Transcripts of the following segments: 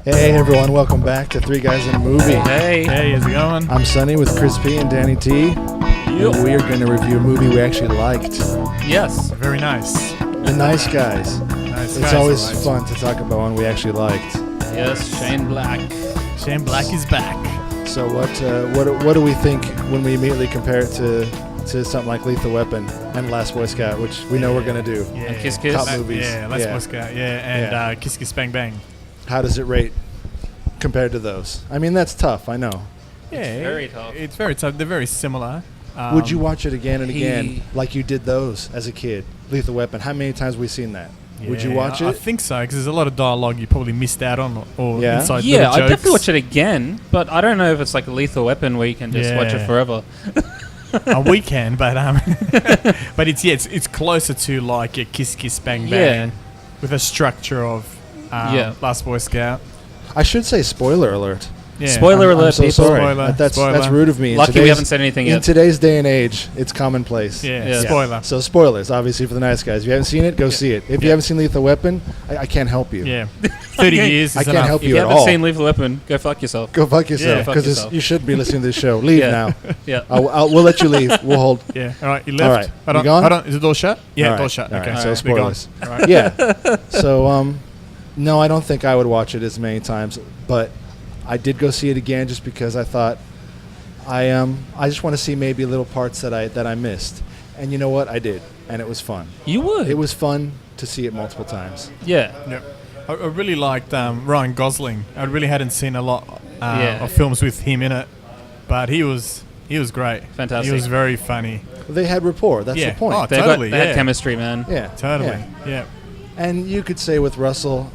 Hey everyone, welcome back to Three Guys in a Movie. Hey, how's it going? I'm Sonny with Chris P and Danny T. Yep. And we are going to review a movie we actually liked. Yes, very nice. The Nice Guys. It's always fun to talk about one we actually liked. Yes, Shane Black. Shane Black is back. So what do we think when we immediately compare it to something like Lethal Weapon and Last Boy Scout, which we know we're going to do? Yeah. And Kiss Kiss. Top movies. Yeah, Last Boy Scout. Yeah, and Kiss Kiss Bang Bang. How does it rate compared to those? I mean, that's tough, I know. Yeah, It's very tough. It's very tough. They're very similar. Would you watch it again and again like you did those as a kid? Lethal Weapon. How many times have we seen that? Would you watch it? I think so, because there's a lot of dialogue you probably missed out on, or inside Yeah, little I'd jokes. definitely watch it again, but I don't know if it's like a Lethal Weapon where you can just watch it forever. We can, but but it's closer to like a Kiss Kiss Bang Bang with a structure of Last Boy Scout. I should say spoiler alert. Yeah. Spoiler alert, I'm so people. sorry. That's rude of me. Lucky we haven't said anything yet. In today's day and age, it's commonplace. Yeah. Spoiler. So spoilers, obviously, for the Nice Guys. If you haven't seen it, go see it. If you haven't seen Lethal Weapon, I can't help you. Yeah. 30 years is I can't enough. help If you you at haven't all. seen Lethal Weapon, go fuck yourself. Go fuck yourself, Yeah, fuck because yourself. you should be listening to this show. Leave now. Yeah. We'll let you leave. We'll hold. Yeah. All right. You left. All right. You gone? Hold on. Is the door shut? Yeah. All right. Door shut. All Okay. right. All So right. They're gone. spoilers. All right. Yeah. So, no, I don't think I would watch it as many times, but I did go see it again just because I thought I just want to see maybe little parts that I missed. And you know what? I did. And it was fun. You would. It was fun to see it multiple times. Yeah. Yep. I really liked Ryan Gosling. I really hadn't seen a lot Yeah. of films with him in it, but he was great. Fantastic. He was very funny. They had rapport. That's the point. Oh, They totally. had chemistry, man. Yeah. Totally. Yeah. Yeah. And you could say with Russell,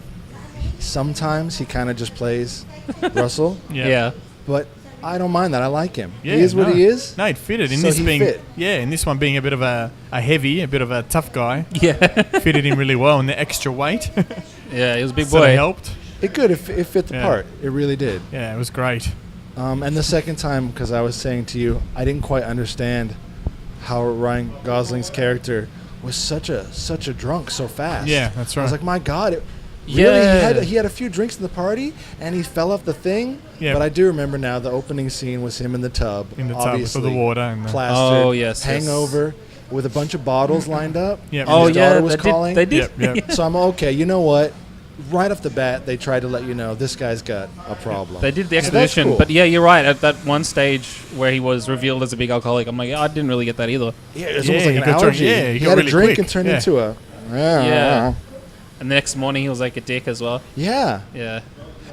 sometimes he kind of just plays Russell, Yeah. but I don't mind that. I like him. Yeah, He is what he is. No, it fitted in So this he being fit. in this one being a bit of a heavy, a bit of a tough guy. Yeah. Fitted in really well, and the extra weight Yeah, he was a big sort of boy. helped. It could. It fit the Yeah. part. It really did. Yeah, it was great. And the second time, because I was saying to you, I didn't quite understand how Ryan Gosling's character was such a drunk so fast. Yeah, that's right. I was like, my God. Yeah. He had a few drinks in the party, and he fell off the thing. Yeah. But I do remember now the opening scene was him in the tub. In the tub obviously, for the water. And plastered, Oh, yes, yes. hangover, with a bunch of bottles lined up. Yep. and Oh, his yeah. daughter was calling. They did. Yep, yep. So I'm okay. You know what? Right off the bat, they tried to let you know this guy's got a problem. They did the So that's exposition, cool. but yeah, you're right. At that one stage where he was revealed as a big alcoholic, I'm like, I didn't really get that either. Yeah, it was Yeah, almost like he an got drunk. allergy. Yeah, he got had really a drink quick. and turned Yeah. into a. Yeah. And the next morning, he was like a dick as well. Yeah. Yeah.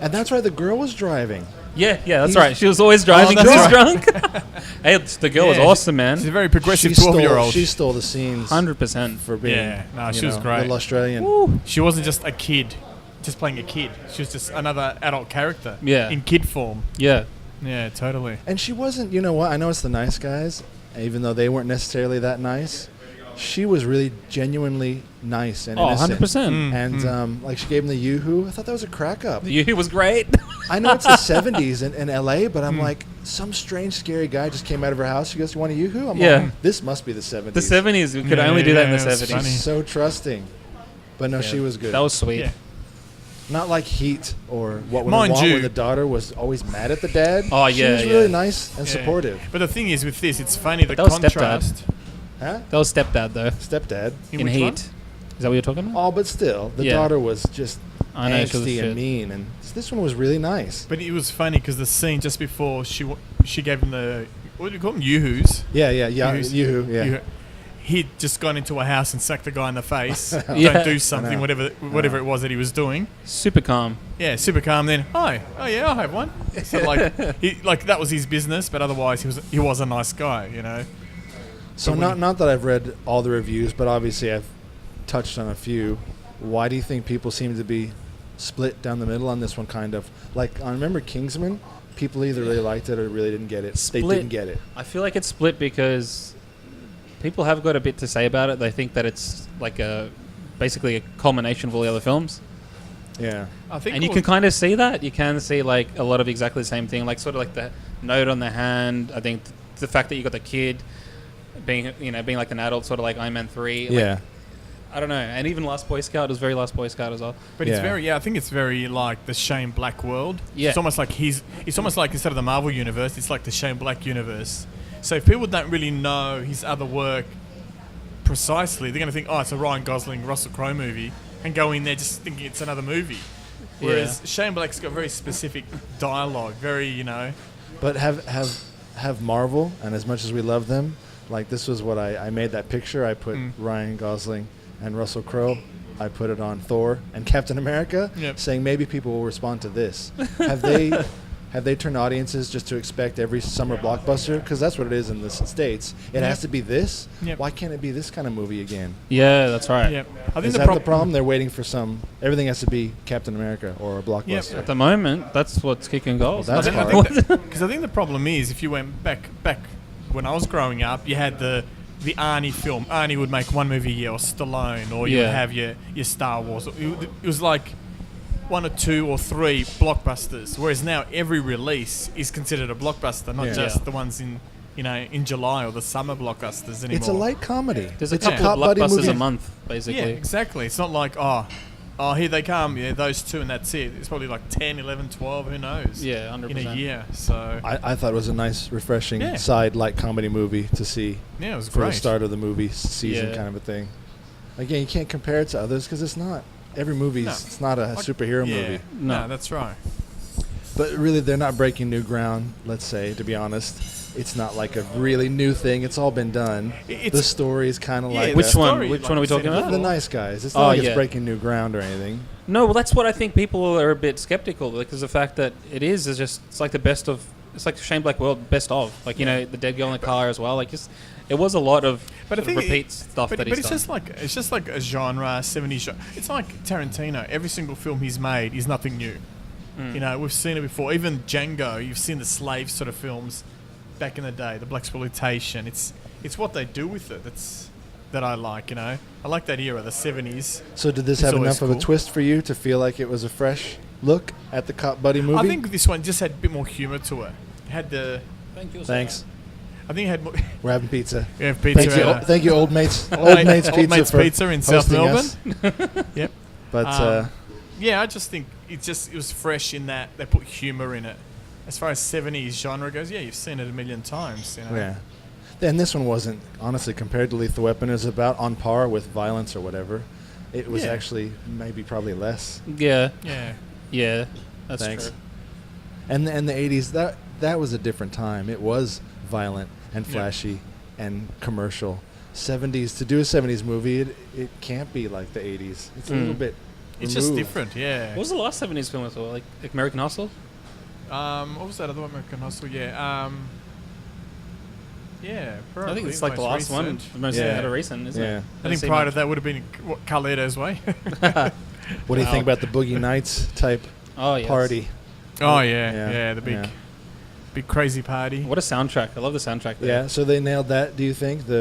And that's why the girl was driving. Yeah, that's He's- right. She was always driving. that's She was right. drunk. Hey, the girl was Yeah, awesome, She's a man. very progressive She stole 12-year-old. She stole the scenes 100%. for being. Yeah, no, she you was know, great. Little Australian. She wasn't just a kid, just playing a kid. She was just another adult character. Yeah. In kid form. Yeah. Yeah, totally. And she wasn't. You know what? I know it's the nice guys, even though they weren't necessarily that nice. She was really genuinely nice and Oh, innocent. 100%. And like she gave him the yoo-hoo. I thought that was a crack up. You was great. I know it's the 70s in LA, but I'm like, some strange, scary guy just came out of her house. She goes, "You want a yoo-hoo?" I'm Yeah. like, this must be the 70s. The 70s, we could Yeah, only do that in the yeah, it's 70s. funny. She's so trusting. But no, Yeah. she was good. That was sweet. Yeah. Not like Heat or What Women Mind Want, you- where the daughter was always mad at the dad. Oh, She yeah, was yeah. really nice and Yeah. supportive. But the thing is with this, it's funny, the That was contrast. Huh? That was stepdad, though, Stepdad. in which Heat. one? Is that what you're talking about? Oh, but still, the Yeah. daughter was just I know, she was angsty shit. and mean. And this one was really nice. But it was funny because the scene just before she gave him the, what do you call them? Yoo-hoos. Yeah. Yoo-hoos. Yoo-hoo, yeah. Yoo-hoo. He'd just gone into a house and sacked the guy in the face. Yeah. Don't do I something, know. whatever it was that he was doing. Super calm. Yeah, super calm. Then, hi. Oh yeah, I'll have one. So like that was his business, but otherwise he was a nice guy, you know. So But not that I've read all the reviews, but obviously I've touched on a few. Why do you think people seem to be split down the middle on this one? Kind of like I remember Kingsman. People either really liked it or really didn't get it. They Split. didn't get it. I feel like it's split because people have got a bit to say about it. They think that it's like basically a culmination of all the other films. Yeah. I think And you can kind of see that. You can see like a lot of exactly the same thing, like sort of like the note on the hand. I think the fact that you got the kid being like an adult, sort of like Iron Man 3. Yeah. I don't know. And even Last Boy Scout is very Last Boy Scout as well. But it's very, I think it's very like the Shane Black world. Yeah. It's almost like it's almost like instead of the Marvel universe, it's like the Shane Black universe. So if people don't really know his other work precisely, they're going to think, oh, it's a Ryan Gosling, Russell Crowe movie, and go in there just thinking it's another movie. Whereas Shane Black's got very specific dialogue, very, you know. But have Marvel, and as much as we love them, like this was what I made that picture. I put Ryan Gosling and Russell Crowe. I put it on Thor and Captain America, saying maybe people will respond to this. Have they turned audiences just to expect every summer blockbuster? Because that's what it is in the States. It has to be this. Why can't it be this kind of movie again? Yeah, that's right. Yep. I think Is that the problem? They're waiting for everything has to be Captain America or a blockbuster. At the moment, that's what's kicking goals. Well, that's because I think the problem is if you went back when I was growing up, you had the Arnie film. Arnie would make one movie a year, or Stallone, or you would have your Star Wars. It was like 1 or 2 or 3 blockbusters, whereas now every release is considered a blockbuster, not just the ones in July or the summer blockbusters anymore. It's a light comedy. There's a It's couple of buddy blockbusters movie. a month, basically. Yeah, exactly. It's not like, here they come, those 2 and that's it. It's probably like 10, 11, 12, who knows? Yeah, 100%. In a year, so... I thought it was a nice, refreshing side light comedy movie to see. Yeah, it was for great. the start of the movie season kind of a thing. Again, you can't compare it to others because it's not. Every movie it's not a superhero movie. No, that's right. But really, they're not breaking new ground, let's say, to be honest. It's not like a really new thing. It's all been done. The story is kind of like... Which one are we talking about? The Nice Guys. It's not like it's breaking new ground or anything. No, well, that's what I think people are a bit skeptical because the fact that it's like the best of... It's like the Shane Black world, best of. Like, the dead girl in the car as well. Like, it was a lot of repeat stuff that he's done. It's just like a genre, 70s genre. It's like Tarantino. Every single film he's made is nothing new. We've seen it before. Even Django, you've seen the slave sort of films back in the day, the blaxploitation. It's what they do with it that I like, I like that era, the 70s. So did this have enough of a twist for you to feel like it was a fresh look at the cop buddy movie? I think this one just had a bit more humour to it. It had the... Thanks. I think it had more... We're having pizza. We have pizza. Thank you, Old Mates. Old Mates Pizza in South Melbourne. Yep. But... I just think it was fresh in that they put humour in it. As far as 70s genre goes, you've seen it a million times. Yeah. And this one wasn't, honestly, compared to Lethal Weapon, it was about on par with violence or whatever. It was actually probably less. Yeah. Yeah. Yeah. That's true. And the 80s, that was a different time. It was violent and flashy and commercial. 70s, to do a 70s movie, it can't be like the 80s. It's a little bit It's removed. just different, yeah. What was the last 70s film I saw? Like American Hustle? What was that other one? American Hustle, yeah. Probably. I think it's like the last one. The most recent, isn't it? I think prior to that would have been Carlito's Way. What do you think about the Boogie Nights type party? Oh, yeah. The big crazy party. What a soundtrack. I love the soundtrack there. Yeah, so they nailed that, do you think? The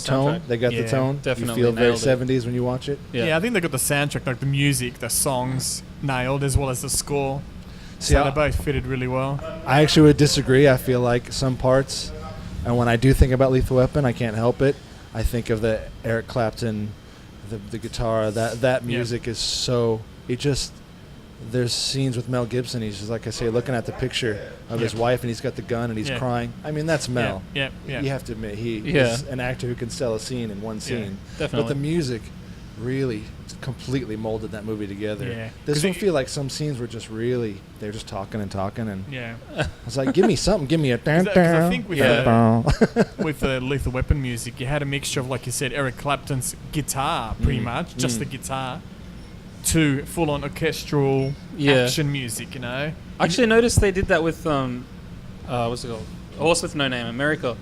tone? They got the tone? Definitely. You feel very 70s when you watch it? Yeah, I think they got the soundtrack, like the music, the songs nailed, as well as the score. See, so they both fitted really well. I actually would disagree. I feel like some parts, and when I do think about Lethal Weapon, I can't help it. I think of the Eric Clapton, the guitar, that music is so... There's scenes with Mel Gibson. He's just, like I say, looking at the picture of his wife, and he's got the gun, and he's crying. I mean, that's Mel. Yeah. You have to admit, he is an actor who can sell a scene in one scene. Definitely. But the music really completely molded that movie together. Yeah. This one feel like some scenes were just really, they're just talking, and yeah. I was like, give me something, give me a Because I think with the Lethal Weapon music, you had a mixture of, like you said, Eric Clapton's guitar, pretty much, just the guitar, to full-on orchestral action music, I actually noticed they did that with what's it called? Horse with No Name, America.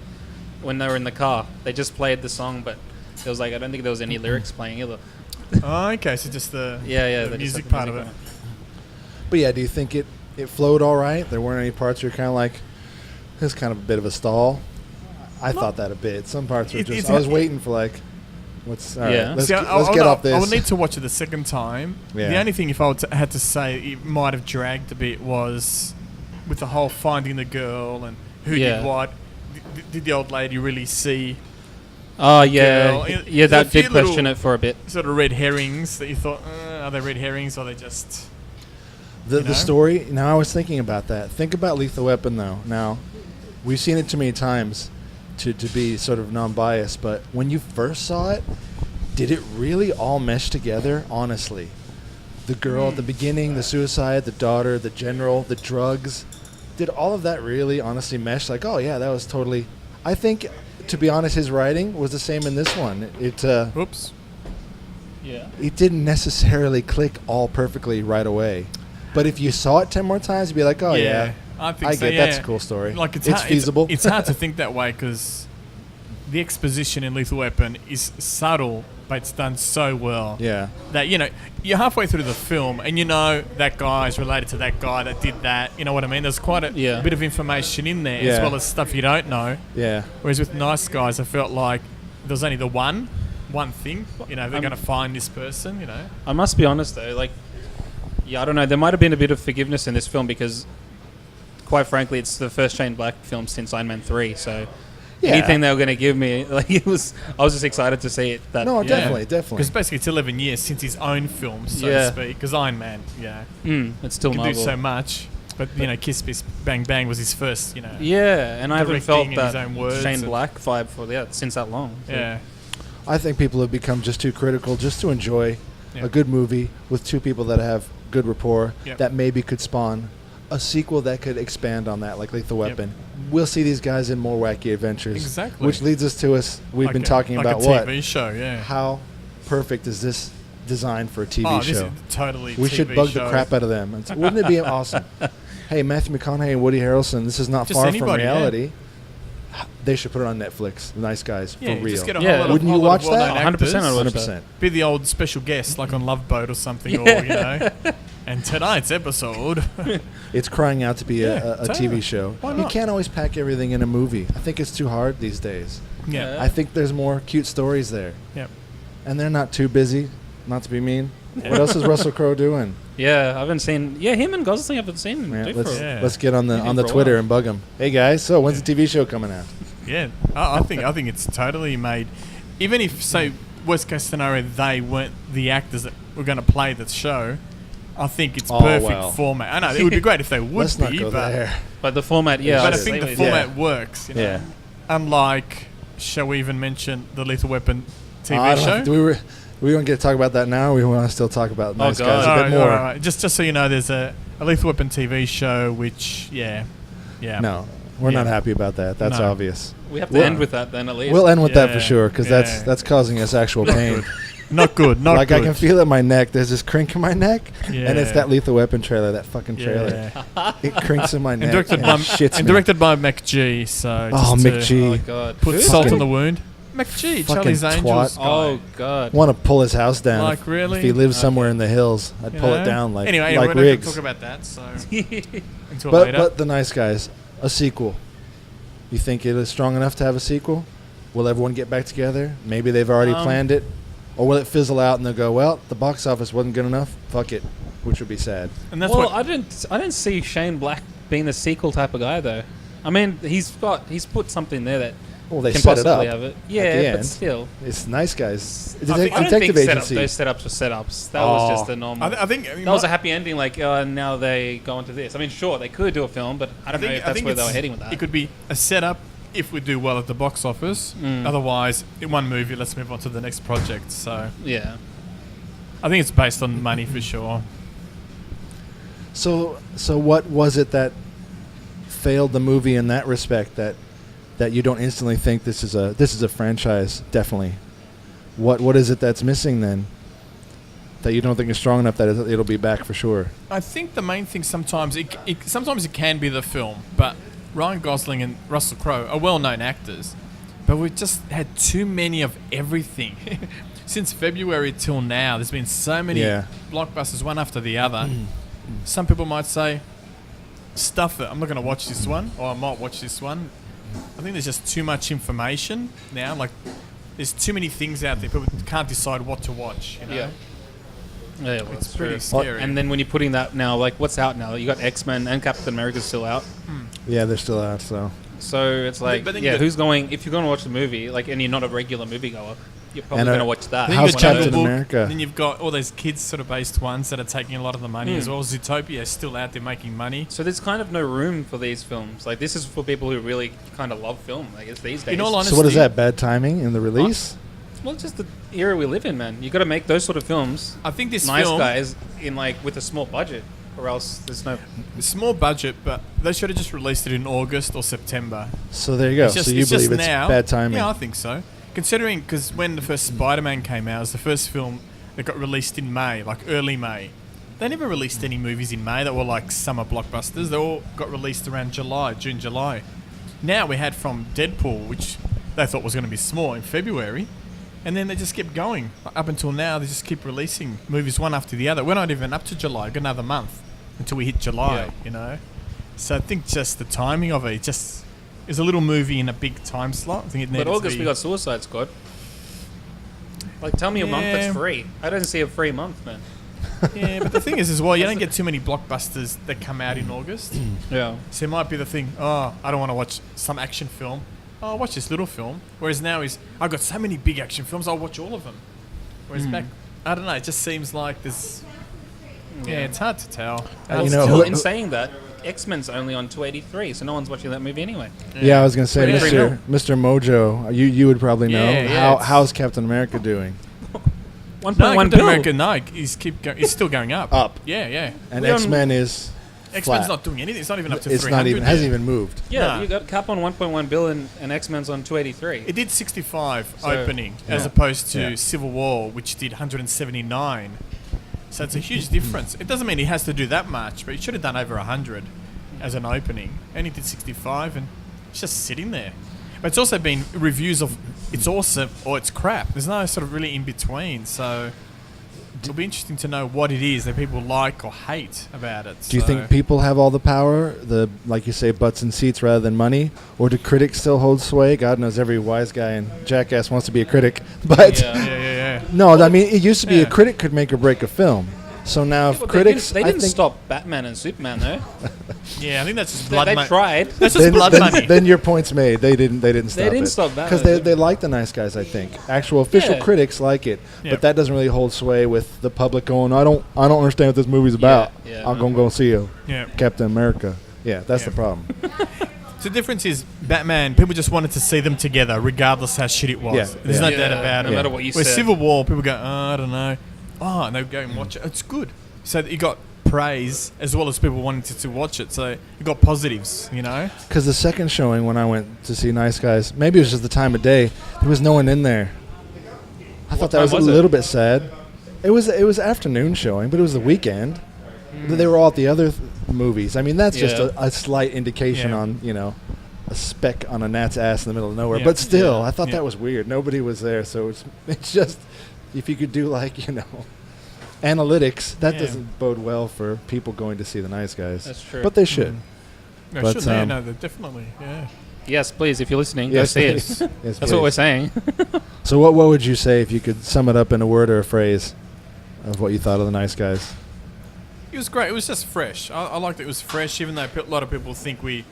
When they were in the car, they just played the song, but there was I don't think there was any lyrics playing either. Oh, okay, so just the music part of it. But yeah, do you think it flowed all right? There weren't any parts where you're kind of like, this is kind of a bit of a stall. I thought that a bit. Some parts were just, I was waiting for like, let's get off this. I would need to watch it the second time. Yeah. The only thing, if I had to say, it might have dragged a bit was with the whole finding the girl and who did what. Did the old lady really see Oh yeah, girl. yeah. There's a That few did question little it for a bit. Sort of red herrings that you thought, are they red herrings or are they just... The story. Now I was thinking about that. Think about Lethal Weapon though. Now, we've seen it too many times to be sort of non-biased. But when you first saw it, did it really all mesh together? Honestly, the girl at the beginning, the suicide, the daughter, the general, the drugs. Did all of that really honestly mesh? Like, oh yeah, that was totally. I think, to be honest, his writing was the same in this one. Oops. Yeah. It didn't necessarily click all perfectly right away. But if you saw it 10 more times, you'd be like, oh, yeah, I think so, get yeah. that's a cool story. Like it's feasible. It's hard to think that way because the exposition in Lethal Weapon is subtle, but it's done so well. Yeah. That, you're halfway through the film and that guy is related to that guy that did that. You know what I mean? There's quite a bit of information in there as well as stuff you don't know. Yeah. Whereas with Nice Guys, I felt like there's only the one thing. They're going to find this person, I must be honest though, like, I don't know. There might have been a bit of forgiveness in this film because, quite frankly, it's the first Shane Black film since Iron Man 3. So, anything they were going to give me, like I was just excited to see it. Definitely. Because basically, it's 11 years since his own film, so to speak. Because Iron Man, it's still can Marvel. do so much. But Kiss Kiss Bang Bang was his first, Yeah, and I haven't felt that Shane and Black vibe for since that long. So. Yeah. I think people have become just too critical just to enjoy a good movie with two people that have good rapport that maybe could spawn a sequel that could expand on that, like Lethal Weapon. We'll see these guys in more wacky adventures. Exactly. Which leads us to we've been talking about a TV show, how perfect is this designed for a TV show? This is totally we TV should bug show. the crap out of them. Wouldn't it be awesome? Hey, Matthew McConaughey and Woody Harrelson, this is not Just far anybody, from reality. They should put it on Netflix. The Nice Guys, for real. Just get a whole lot Wouldn't you watch that? 100% I would watch 100%. that. Be the old special guest, like on Love Boat or something, or And tonight's episode, it's crying out to be a totally. TV show. Why You not? can't always pack everything in a movie. I think it's too hard these days. yeah, I think there's more cute stories there, Yep. and they're not too busy. Not to be mean. What else is Russell Crowe doing? Yeah, I haven't seen. Yeah, him and Gosling I haven't seen. Man, do for a- let's get on the for a Twitter while. and bug him. Hey guys, so when's the TV show coming out? yeah. I think it's totally made. Even if, say, worst case scenario, they weren't the actors that were going to play the show, I think it's perfect format. I know it would be great if they would Let's be, not go but there. But the format, yeah. but I should. think the absolutely. format works. Yeah. Unlike, shall we even mention the Lethal Weapon I TV don't show? know. We want to get to talk about that now. Or we want to still talk about Nice God. Guys a bit more. All right. Just so you know, there's a Lethal Weapon TV show, which No, we're not happy about that. That's No. obvious. We have to end with that then at least. We'll end with that for Yeah, sure because yeah. that's causing us actual pain. Not good. Not Like good. I can feel it in my neck. There's this crink in my neck, Yeah. and it's that Lethal Weapon trailer. That fucking trailer. Yeah. It crinks in my neck. And directed and by it shits me. directed by McG. So Oh, just to McG. Oh god. put Who? salt Fucking- on the wound. McG, fucking Charlie's Angels twat. guy. Oh god. Want to pull his house down? Like, really? If he lived somewhere in the hills, I'd You pull know? it down like anyway, like we're not going to Riggs. talk about that. So until But later. but the Nice Guys, a sequel. You think it is strong enough to have a sequel? Will everyone get back together? Maybe they've already planned it, or will it fizzle out and they'll go, well, the box office wasn't good enough. Fuck it, which would be sad. and that's Well, what I didn't see Shane Black being the sequel type of guy though. I mean, he's put something there that Well, they can set it possibly up. have it. the Yeah, but end. still. It's Nice Guys. I think- I don't Detective those Agency. setups were setups. That was just a normal. I think that was a happy ending. Like now they go into this. I mean, sure they could do a film, but I don't know if that's where they were heading with that. It could be a setup if we do well at the box office. Otherwise, in one movie, let's move on to the next project. So Yeah. I think it's based on money for sure. So what was it that failed the movie in that respect that you don't instantly think this is a franchise? Definitely. What is it that's missing then? That you don't think is strong enough that it'll be back for sure. I think the main thing sometimes it can be the film, but Ryan Gosling and Russell Crowe are well-known actors, but we've just had too many of everything. Since February till now, there's been so many blockbusters, one after the other. Some people might say, stuff it, I'm not going to watch this one, or I might watch this one. I think there's just too much information now. Like, there's too many things out there. People can't decide what to watch. You know? Yeah. Yeah, well, It's that's pretty true. scary. And then when you're putting that now, like what's out now? You got X-Men and Captain America's still out. Yeah, they're still out. So So it's like, But then yeah, you got- who's going? If you're going to watch the movie, like, and you're not a regular moviegoer, you're probably And, going to watch that. Then How's you've got Jungle Captain Book, America? Then you've got all those kids sort of based ones that are taking a lot of the money Mm. as well. Zootopia is still out there making money. So there's kind of no room for these films. Like, this is for people who really kind of love film. I guess these days. In all honesty, So what is that? Bad timing in the release? Well, it's just the era we live in, man. You got to make those sort of films. I think this Nice film, guys in like with a small budget, or else there's no. small budget, but they should have just released it in August or September. So there you go. It's just, So you it's just believe it's now. bad timing? Yeah, I think so. Considering, because when the first Spider-Man came out, it was the first film that got released in May, like early May. They never released any movies in May that were like summer blockbusters. They all got released around June, July. Now we had from Deadpool, which they thought was going to be small, in February. And then they just kept going. Up until now, they just keep releasing movies one after the other. We're not even up to July. Got another month until we hit July, you know? So I think just the timing of it just is a little movie in a big time slot. I think it needed But to August be- we got Suicide Squad. Like, tell me a month that's Yeah. free. I don't see a free month, man. Yeah, but the thing is as well, you don't get too many blockbusters that come out in August. Yeah. So it might be the thing, oh, I don't want to watch some action film. Oh, I'll watch this little film. Whereas now is, I've got so many big action films, I'll watch all of them. Whereas back, I don't know, it just seems like there's... Yeah, it's hard to tell. Well, you know, still, who- in saying that, X-Men's only on 283, so no one's watching that movie anyway. Yeah, I was gonna say, But yeah. Mr. Mojo. You would probably know. Yeah, yeah, How's Captain America doing? 1.1 No, Captain bill. America, no, he's still going up. Up. Yeah, yeah. And We don't- X-Men is X-Men's flat. not doing anything. It's not even up to It's 300 not even yet. hasn't even moved. Yeah, Nah. you got Cap on 1.1 bill and X-Men's on 283. It did 65 So- opening, as Yeah. opposed to Yeah. Civil War, which did 179. So it's a huge difference. It doesn't mean he has to do that much, but he should have done over 100 as an opening. And he did 65, and it's just sitting there. But it's also been reviews of it's awesome or it's crap. There's no sort of really in between. So it'll be interesting to know what it is that people like or hate about it. Do you So- think people have all the power, like you say, butts and seats rather than money, or do critics still hold sway? God knows every wise guy and jackass wants to be a critic, but Yeah. Yeah. no, I mean it used to be Yeah. a critic could make or break a film. So now if Well, critics, they I didn't think, stop Batman and Superman though. Yeah, I think that's just They, blood they money. tried. That's just then, blood then, money. then your point's made. They didn't stop didn't it. stop that. Because they like the nice guys, I think. Actual official Yeah. critics like it, Yeah. but that doesn't really hold sway with the public going, I don't understand what this movie's about. yeah. I'm gonna go see you, Yeah. Captain America. Yeah, that's Yeah. the problem. So the difference is Batman, people just wanted to see them together regardless how shit it was. Yeah, There's yeah. no doubt about it. No matter what you Where said. Civil War, people go, oh, I don't know. Oh, and they go and watch it. It's good. So that you got praise as well as people wanting to watch it. So you got positives, you know? Because the second showing when I went to see Nice Guys, maybe it was just the time of day, there was no one in there. I thought that time was a was it? little bit sad. It was afternoon showing, but it was the weekend. They were all at the other movies. I mean, that's just Yeah. a slight indication Yeah. on, a speck on a gnat's ass in the middle of nowhere. Yeah. But still, Yeah. I thought Yeah. that was weird. Nobody was there, so it's just if you could do analytics, that Yeah. doesn't bode well for people going to see the Nice Guys. That's true. But they should. No, But, should they? No, they're definitely, yeah. Yes, please, if you're listening, Yes, go see please. it. Yes, That's what please. we're saying. So what would you say if you could sum it up in a word or a phrase of what you thought of the Nice Guys? It was great. It was just fresh. I liked it was fresh, even though a lot of people think we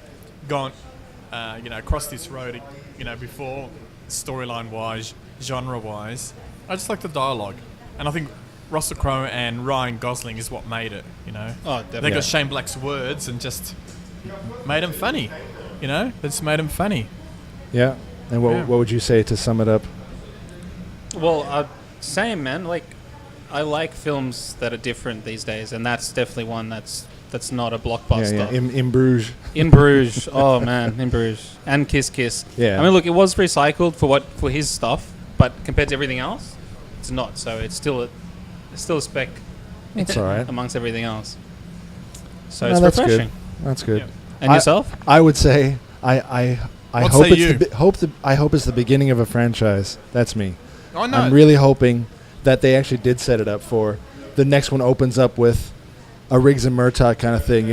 gone, across this road, before, storyline-wise, genre-wise. I just like the dialogue. And I think Russell Crowe and Ryan Gosling is what made it, Oh, They definitely. got Shane Black's words and just made him funny, They just made him funny. Yeah. And what Yeah. what would you say to sum it up? Well, same, man. Like, I like films that are different these days, and that's definitely one that's not a blockbuster. Yeah. In Bruges. In Bruges, oh man, In Bruges, and Kiss Kiss. Yeah. I mean, look, it was recycled for his stuff, but compared to everything else, it's not. So it's still a speck. That's all right. amongst everything else. So No, it's that's refreshing. good. That's good. Yeah. And yourself? I would say I What hope say it's you? I hope it's the beginning of a franchise. That's me. Oh, no. I'm really hoping that they actually did set it up for the next one opens up with a Riggs and Murtaugh kind of thing,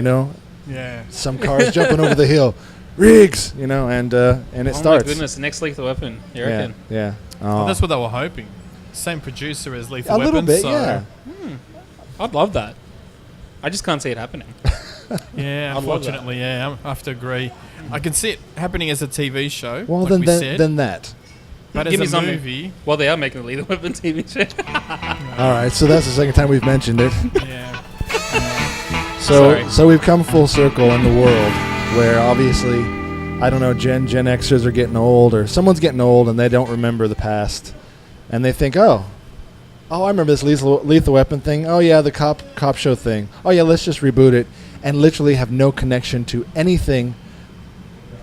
Yeah. Some cars jumping over the hill, Riggs, and it Oh starts. my goodness, the next Lethal Weapon. You Yeah, reckon? yeah. Well, Oh. that's what they were hoping. Same producer as Lethal a Weapon. little bit, so yeah. I'd love that. I just can't see it happening. Yeah, I'd love that. unfortunately, yeah, I have to agree. I can see it happening as a TV show. Well, like then that. But Give me as a something. movie, Well, they are making a Lethal Weapon TV show. All right, so that's the second time we've mentioned it. yeah. Sorry. So we've come full circle in the world where obviously, I don't know, Gen Xers are getting old, or someone's getting old and they don't remember the past, and they think, oh, I remember this Lethal Weapon thing. Oh yeah, the cop show thing. Oh yeah, let's just reboot it, and literally have no connection to anything,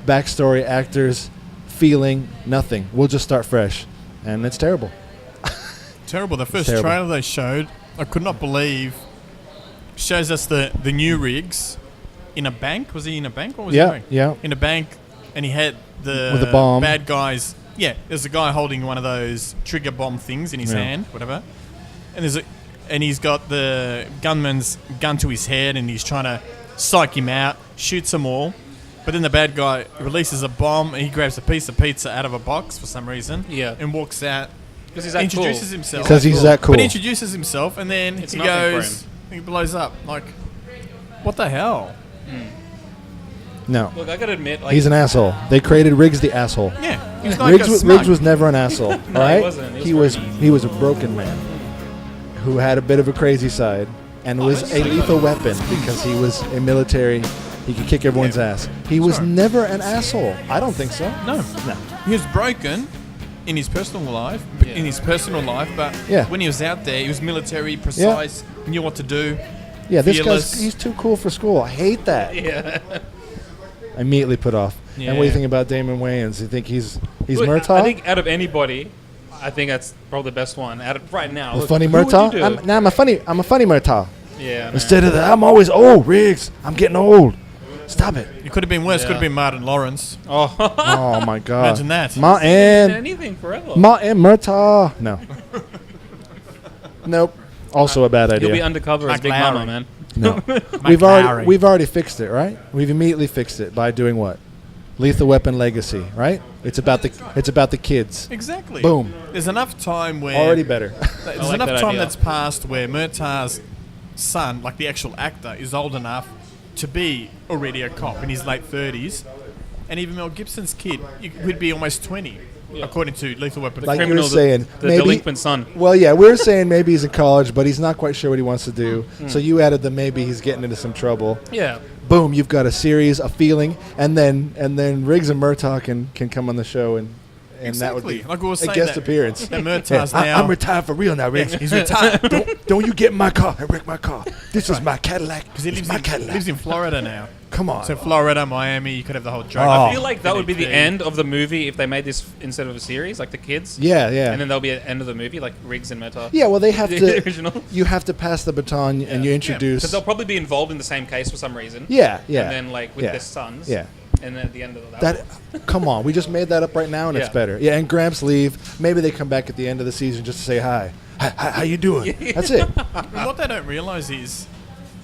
backstory, actors, feeling, nothing. We'll just start fresh, and it's terrible. Terrible. The first Terrible. trailer they showed, I could not believe, shows us the new Riggs in a bank. Was he in a bank? What was he doing? Yeah. In a bank, and he had the With a bomb. bad guys. Yeah, there's a guy holding one of those trigger bomb things in his hand, whatever. And he's got the gunman's gun to his head, and he's trying to psych him out, shoots them all. But then the bad guy releases a bomb, and he grabs a piece of pizza out of a box for some reason, and walks out. Because he's that Introduces cool. himself. Because he's that cool. But he introduces himself, and then It's he nothing for goes, he blows up. Like, what the hell? No. Look, I gotta admit, like, He's an asshole. They created Riggs the asshole. Yeah, he's like Riggs was never an asshole, all right? he wasn't. He was a broken man who had a bit of a crazy side and was a lethal weapon because he was a military. He could kick everyone's ass. He was never an asshole. I don't think so. No. He was broken in his personal life, but Yeah. when he was out there, he was military, precise, knew what to do. Yeah, this Fearless. guy's he's too cool for school. I hate that. yeah. Immediately put off. Yeah. And what do you think about Damon Wayans? You think he's Look, Murtaugh? I think out of anybody, I think that's probably the best one. Out of right now. The Look, funny who would you Murtaugh? do? I'm a funny Murtaugh. Yeah. man. Instead of that, I'm always old, Riggs. I'm getting old. Stop it. It could have been worse. Yeah. Could have been Martin Lawrence. Oh. Oh my god. Imagine that. Martin anything forever. Murtaugh. No. Nope. Also a bad You'll be idea. undercover as Mike Big Lowry. Mama, man. No. Lowry. we've already fixed it, right? We've immediately fixed it by doing what? Lethal Weapon Legacy, right? It's about the kids. Exactly. Boom. There's enough time where Already better. There's I like enough that time idea. that's passed where Murtaugh's son, like the actual actor, is old enough to be already a cop in his late 30s, and even Mel Gibson's kid would be almost 20, according to Lethal Weapon. Like you Criminal, were saying, the maybe. delinquent son. Well, yeah, we were saying maybe he's in college, but he's not quite sure what he wants to do. So you added the maybe he's getting into some trouble. Yeah. Boom, you've got a series, a feeling, and then Riggs and Murtaugh can come on the show and that would be Exactly. Like we were a saying guest that- appearance. that Murtaugh's Yeah, now- I'm retired for real now, Riggs. He's retired Don't you get in my car and wreck my car. This is my Cadillac. because he It's lives my in, Cadillac. lives in Florida now. Come on. So Florida, Miami, you could have the whole joke. Oh. I feel like that would be the Ep3. end of the movie if they made this instead of a series, like the kids. Yeah. And then there'll be an end of the movie, like Riggs and Murtaugh. Yeah, well, they have The to. original. You have to pass the baton, and you introduce. Because they'll probably be involved in the same case for some reason. Yeah. And then, like, with Yeah. their sons. Yeah. And then at the end of That, come on, we just made that up right now, and it's Yeah. better. Yeah, and Gramps leave. Maybe they come back at the end of the season just to say hi. Hi, how you doing? That's it. And what they don't realize is,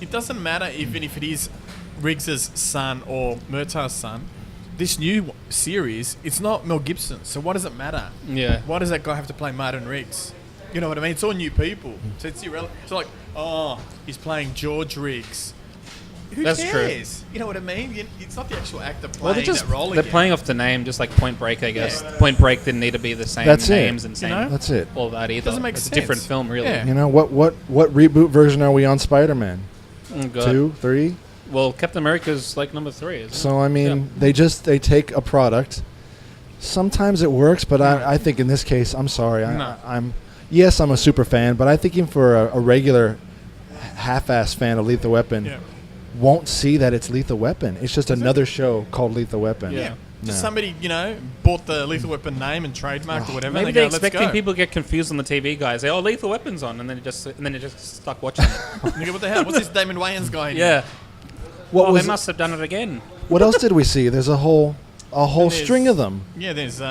it doesn't matter even if it is Riggs's son or Murtaugh's son. This new series, it's not Mel Gibson. So what does it matter? Yeah. Why does that guy have to play Martin Riggs? You know what I mean? It's all new people. So it's irrelevant. It's like, oh, he's playing George Riggs. Who That's true. cares? You know what I mean? It's not the actual actor playing Well, they're again. playing off the name, just like Point Break, I guess. Point Break didn't need to be the same That's it. names and same know? That's it. all that either. Doesn't make it's sense. a different film, really. Yeah. You know what reboot version are we on Spider-Man? Oh, God. 2, 3. Well, Captain America's like number 3, isn't So I mean, they take a product. Sometimes it works, but I think in this case, I'm sorry. No. I'm a super fan, but I think even for a regular half-ass fan of Lethal Weapon, Yeah. won't see that it's Lethal Weapon. It's just another show called Lethal Weapon. Yeah. Yeah. Just No. somebody, baught the Lethal Weapon name and trademarked or whatever. Maybe and they they're go, let's expecting go. people to get confused on the TV guys. Say, "Oh, Lethal Weapon's on," and then you just stuck watching it. You go, what the hell? What's this Damon Wayans guy? Yeah. What Oh, was they must have done it again. what else did we see? There's a whole There's- string of them. Yeah, there's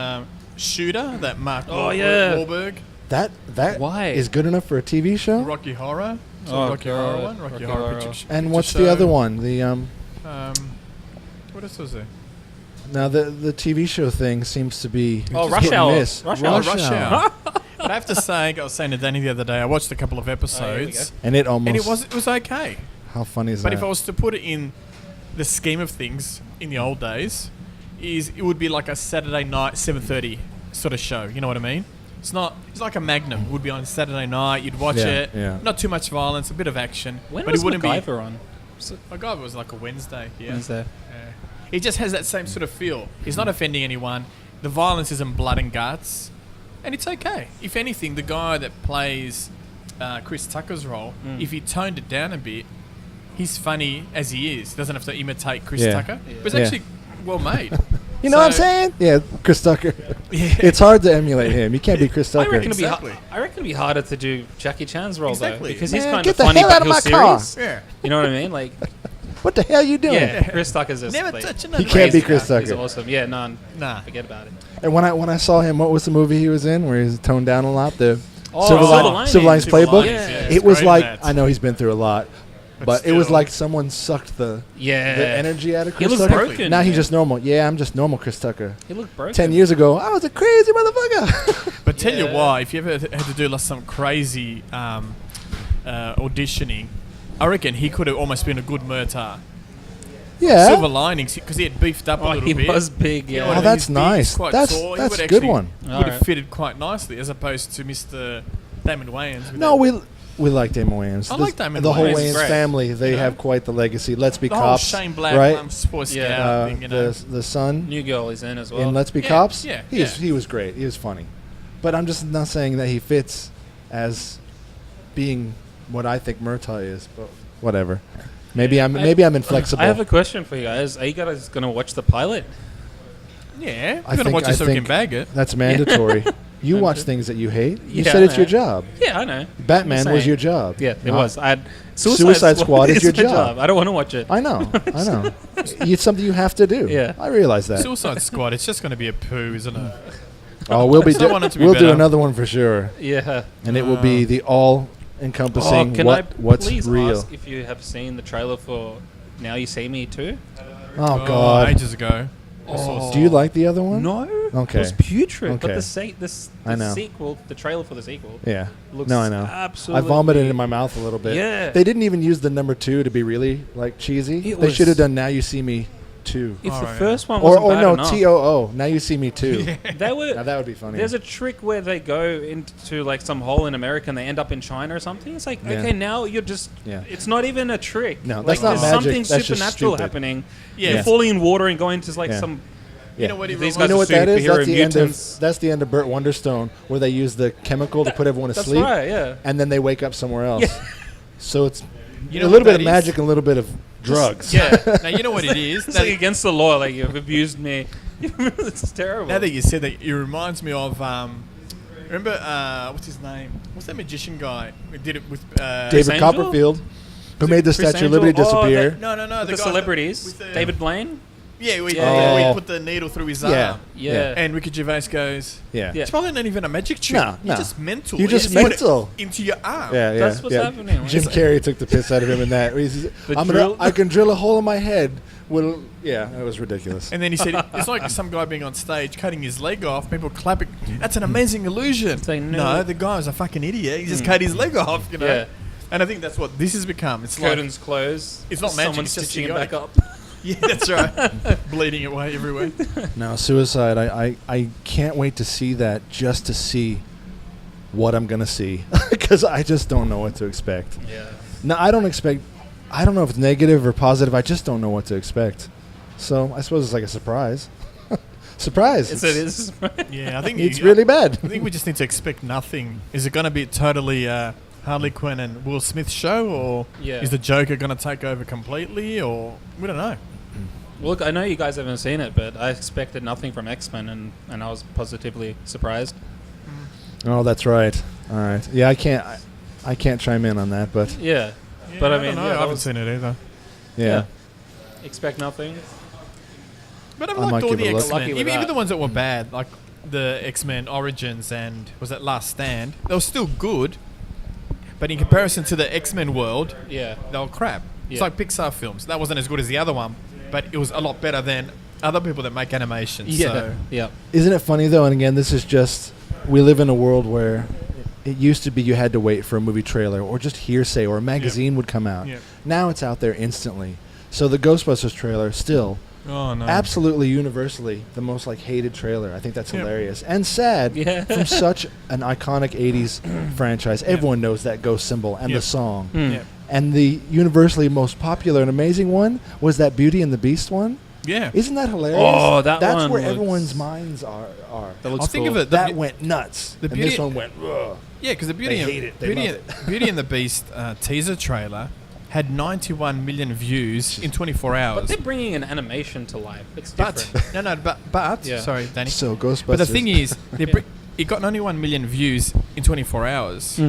Shooter, that Mark Oh, yeah. Wahlberg, That Why? is good enough for a TV show. Rocky Horror. Oh, Rocky God. Horror one. Rocky Rocky Horror Horror. Picture And Picture what's Show. the other one? The What else was there? now the TV show thing seems to be Oh, hit Rush and Hour. miss. Rush Oh, Hour. Rush Hour. But I have to say, I was saying to Danny the other day, I watched a couple of Oh, here we episodes, And it almost. and it was okay. How funny is But that? if I was to put it in the scheme of things in the old days is it would be like a Saturday night 7:30 sort of show. You know what I mean? It's like a Magnum. It would be on Saturday night. You'd watch it. Yeah. Not too much violence, a bit of action. When but was it wouldn't MacGyver on? MacGyver was like a Wednesday. Yeah. Wednesday. Yeah. He just has that same sort of feel. He's not offending anyone. The violence isn't blood and guts, and it's okay. If anything, the guy that plays Chris Tucker's role, if he toned it down a bit, he's funny as he is. He doesn't have to imitate Chris Tucker. Yeah. But it's actually well made. You know what I'm saying? Yeah, Chris Tucker. Yeah. It's hard to emulate him. You can't be Chris Tucker. I reckon Exactly. it'd be harder to do Jackie Chan's role though, Exactly. because he's Man, kind get of the funny, hell but out of he's my car. serious. Yeah. You know what I mean? Like, What the hell are you doing? yeah, Chris Tucker's just Never like, touch He another can't be crazy Chris guy. He's Tucker. awesome. Yeah, Nah. forget about it. And when I saw him, what was the movie he was in where he was toned down a lot? The Oh, Silver Silver Linings Linings. Playbook. Yeah. It was Great like, in that. I know he's been through a lot, but it was like someone sucked the energy out of He Chris was Tucker. broken. Now he's just normal. Yeah, I'm just normal Chris Tucker. He looked broken. 10 years ago, I was a crazy motherfucker. But tell you Yeah. why, if you ever had to do like some crazy auditioning, I reckon he could have almost been a good Murtaugh. Yeah. Silver Linings, because he had beefed up a Oh, little he bit. was big. You know Yeah. what I Oh, mean? that's He's big, he's nice. quite That's tall. He that's would a good actually- one. Would have Alright. fitted quite nicely as opposed to Mr. Damon Wayans. with No, that- we like Damon Wayans. I like Damon The whole Wayans. Wayans Great. family, they You know? have quite the legacy. Let's Be the whole Cops, Shane Black, right? Sports Scout Yeah. thing, you know. The son New Girl is in as well. in Let's Be Yeah, Cops. yeah, He was great. He was funny, but I'm just not saying that he fits as being what I think Murtaugh is. But whatever. Maybe I'm inflexible. I have a question for you guys. Are you guys going to watch the pilot? Yeah, I I'm going to think- watch I it so we can think- bag it. That's mandatory. You watch things that you hate. You Yeah, said I it's your know. job. Yeah, I know. Batman I'm was saying. your job. Yeah, it Not- was. I had Suicide Squad is your my job. I don't want to watch it. I know. It's something you have to do. Yeah. I realize that. Suicide Squad, it's just going to be a poo, isn't it? Oh, we'll be I want it to be we'll do better. another one for sure, Yeah. and it will be the all-encompassing Can I what's please real. ask if you have seen the trailer for Now You See Me Too? Oh God! Ages ago. I saw Do you like the other one? No. Okay. It was putrid. But Okay. the know. sequel, the trailer for the sequel, Yeah. looks No, I know. absolutely. I vomited in my mouth a little bit. Yeah. They didn't even use the number 2 to be really like cheesy. It They was- should have done Now You See Me 2. If the Alright, first one Or wasn't bad no, enough, TOO. Now You See Me 2. they were. Now that would be funny. There's a trick where they go into like some hole in America and they end up in China or something. It's like, Yeah. okay, now you're just. Yeah. It's not even a trick. No, like, that's not there's magic. something That's just supernatural stupid. happening. Yeah. You're falling in water and going to like Yeah. some. Yeah. You know what it These reminds guys You know are what that is? superhero That's the mutants. that's the end of Burt Wonderstone, where they use the chemical to put everyone to That's sleep, right. Yeah. and then they wake up somewhere else. Yeah. So it's You know a little what bit of that magic is? and a little bit of drugs. Yeah. Now, you know what it is? It's Now, like against the law. Like you've abused me. It's terrible. now that you said that, it reminds me of... remember, what's his name? What's that magician guy who did it with... David Angel? Copperfield, who made the Chris Statue of Angel? Liberty Oh, disappear. No, the guy that- celebrities. with the- David Blaine. Yeah, we Oh. put the needle through his Yeah. arm. Yeah. And Ricky Gervais goes... Yeah. Yeah. It's probably not even a magic trick. No, You're no. just mental. You're You just put it mental. into your arm. Yeah, yeah. That's what's yeah. happening. Jim Carrey took the piss out of him in that. He's, drill? I can drill a hole in my head. Yeah, it was ridiculous. And then he said, it's like some guy being on stage cutting his leg off, people clapping. That's an amazing illusion. They knew No, it. the guy was a fucking idiot. He just cut his leg off, you know. Yeah. And I think that's what this has become. It's Curtains close. It's not magic, Someone it's just stitching you it back go- up. yeah, that's right. Bleeding away everywhere. No, Suicide. I can't wait to see that, just to see what I'm gonna see, because I just don't know what to expect. Yeah. No, I don't know if it's negative or positive. I just don't know what to expect. So I suppose it's like a surprise. Surprise! It is. Yeah, I think It's really bad. I think we just need to expect nothing. Is it going to be totally Harley Quinn and Will Smith show, or Yeah. is the Joker going to take over completely, or we don't know. Look, I know you guys haven't seen it, but I expected nothing from X-Men, and I was positively surprised. Oh, that's right. All right. Yeah, I can't chime in on that, but Yeah. Yeah, But I don't mean, know. yeah, I that haven't was- seen it either. yeah. Expect nothing. But I've I might liked all give the it a look. X-Men, Lucky with even that. the ones that were bad, like the X-Men Origins and was that Last Stand. They were still good, but in comparison to the X-Men world, Yeah. they were crap. It's Yeah. like Pixar films. That wasn't as good as the other one, but it was a lot better than other people that make animations. Yeah. So Yeah. Isn't it funny though? And again, this is just, we live in a world where it used to be you had to wait for a movie trailer or just hearsay or a magazine would come out. Yep. Now it's out there instantly. So the Ghostbusters trailer still Oh no. absolutely universally the most like hated trailer. I think that's Yep. hilarious and sad Yeah. from such an iconic 80s franchise. Everyone knows that ghost symbol and Yep. the song. Yeah. And the universally most popular and amazing one was that Beauty and the Beast one. Yeah. Isn't that hilarious? Oh, that That's one where looks- everyone's minds are. That I'll looks think cool. of it. That went nuts. the And Beauty- this one went, ugh. Yeah, because the They hate it. They Beauty, love it. Beauty and the Beast teaser trailer had 91 million views in 24 But hours. they're bringing an animation to life. It's But different. but Yeah. sorry, Danny. So Ghostbusters. But the thing is, it got 91 million views in 24 hours,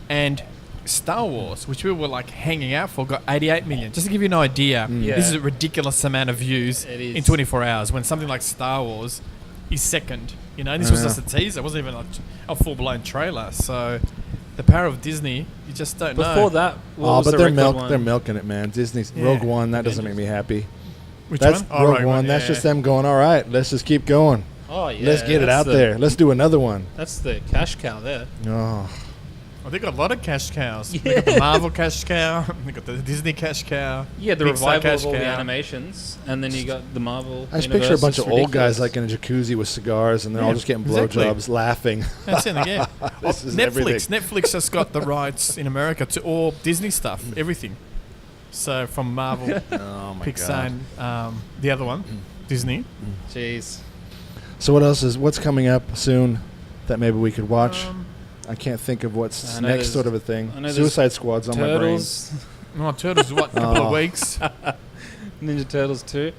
and Star Wars, which we were like hanging out for, got 88 million. Just to give you an idea, Yeah. this is a ridiculous amount of views It is. in 24 hours. When something like Star Wars is second, you know, this was just a teaser. It wasn't even a full-blown trailer. So, the power of Disney, you just don't know. Before that, what Oh, was but the they're record one? they're milking it, man. Disney's Yeah. Rogue One. That doesn't make me happy. Which That's one? Oh, Rogue right, One. right, That's yeah, just yeah. them going. All right, let's just keep going. Oh yeah, Let's get it that's out the- there. Let's do another one. That's the cash cow there. Oh, Oh, they got a lot of cash cows. They Yeah. got the Marvel cash cow. They got the Disney cash cow. Yeah, the Pixar revival cash of all the cow. animations, and then you got the Marvel. I just picture a universe. bunch It's of old guys ridiculous. like in a jacuzzi with cigars, and they're all Yeah, just getting exactly. blowjobs, laughing. That's it again. This is Netflix. everything. Netflix has got the rights in America to all Disney stuff, everything. So from Marvel, Oh my Pixar, god! and the other one, Disney. Jeez. So what's coming up soon that maybe we could watch? I can't think of what's I know next there's- sort of a thing. I know there's Suicide Squad's on Turtles, Oh, Turtles, what, couple Oh. of weeks? Ninja Turtles 2.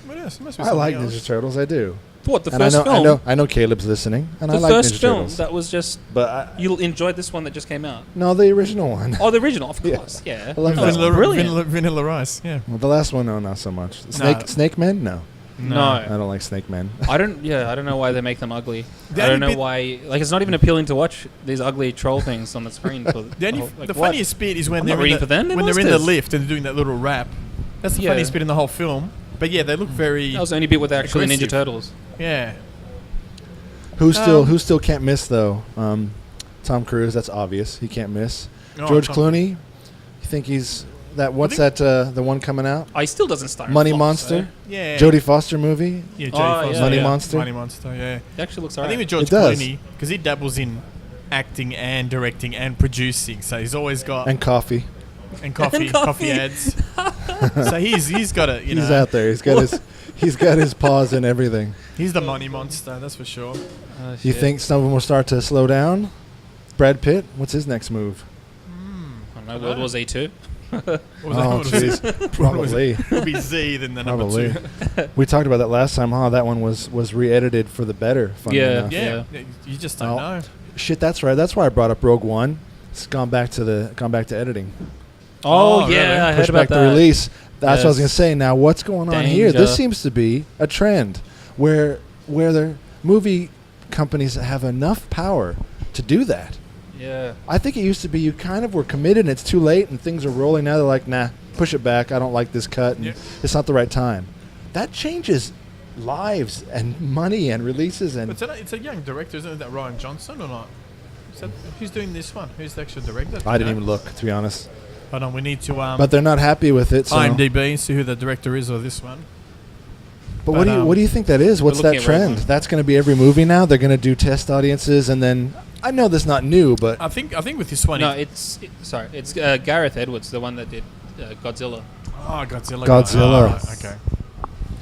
What else? Must be my brain. I like something Ninja else. Turtles. I do. What, the And first film? I know Caleb's listening, and The I like first Ninja film Turtles. that was just. But You enjoyed this one that just came out. no, the original one. Oh, the original, of Yeah. course. Yeah. I love That that was one. brilliant. Vanilla Rice, yeah. Well, the last one, no, not so much. No. Snake Men, no. No. I don't like Snake Men. I don't know why they make them ugly. The I don't only know bit- why. Like, it's not even appealing to watch these ugly troll things on the screen. For The funniest bit is when I'm they're not reading in for them, the, they're when they're in the monsters. lift and they're doing that little rap. That's the Yeah. funniest bit in the whole film. But yeah, they look very That was the only bit where they're actually aggressive. Ninja Turtles. yeah. Who still can't miss though? Tom Cruise. That's obvious. He can't miss. Oh, George Tom- Clooney. You think he's that? What's that? The one coming out? Oh, he still doesn't star. in Money flops, Monster. Yeah. Jodie Foster movie. Yeah, Jodie Oh, Foster. yeah, Money yeah. Monster. Money Monster, yeah. It actually looks I alright. think with George It does. Clooney, because he dabbles in acting and directing and producing, so he's always got And coffee. and coffee, And coffee coffee. ads. So he's got a He's out there. He's got his paws in everything. He's the money monster, that's for sure. Oh, You shit. think some of them will start to slow down? Brad Pitt. What's his next move? I don't know, World War Z 2. What was Oh, that? What was it? jeez. Probably. It'll be Z then the number Probably. 2. We talked about that last time, huh? That one was re-edited for the better. Funny Yeah. enough. Yeah, you just don't know. Shit, that's right. That's why I brought up Rogue One. It's gone back to editing. Oh, Oh, yeah, really? I heard Push about back that. the release. That's what I was Yes. gonna say. Now, what's going on here? Danger. This seems to be a trend where the movie companies have enough power to do that. Yeah. I think it used to be you kind of were committed and it's too late and things are rolling. Now they're like, nah, push it back. I don't like this cut and Yeah. it's not the right time. That changes lives and money and releases and It's a young director, isn't it? That Ryan Johnson or not? Who's doing this one? Who's the actual director? I didn't even look, to be honest. Hold on, we need to But they're not happy with it. So. IMDb, see who the director is of this one. But But, what do you think that is? What's we're that looking at Rogue trend? One. That's going to be every movie now. They're going to do test audiences, and then I know that's not new, but I think with this one, No, it's Gareth Edwards, the one that did Godzilla. Godzilla. Godzilla. Right, okay.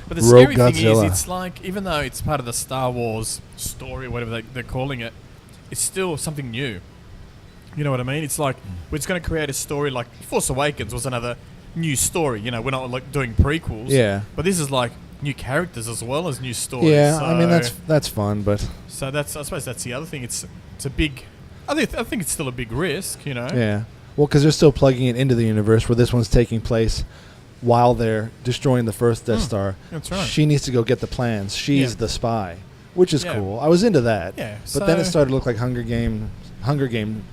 But the Rogue scary thing is, Godzilla. it's like even though it's part of the Star Wars story, or whatever they're calling it, it's still something new. You know what I mean? It's like we're just going to create a story. Like Force Awakens was another new story. You know, we're not like doing prequels. yeah, But this is like new characters as well as new stories. yeah. So, I mean that's fun, but so that's I suppose that's the other thing. It's a big. I think it's still a big risk. You know. yeah. Well, because they're still plugging it into the universe where this one's taking place while they're destroying the first Death Star. That's right. She needs to go get the plans. She's Yeah. the spy, which is Yeah. cool. I was into that. Yeah. But then it so- started to look like Hunger Game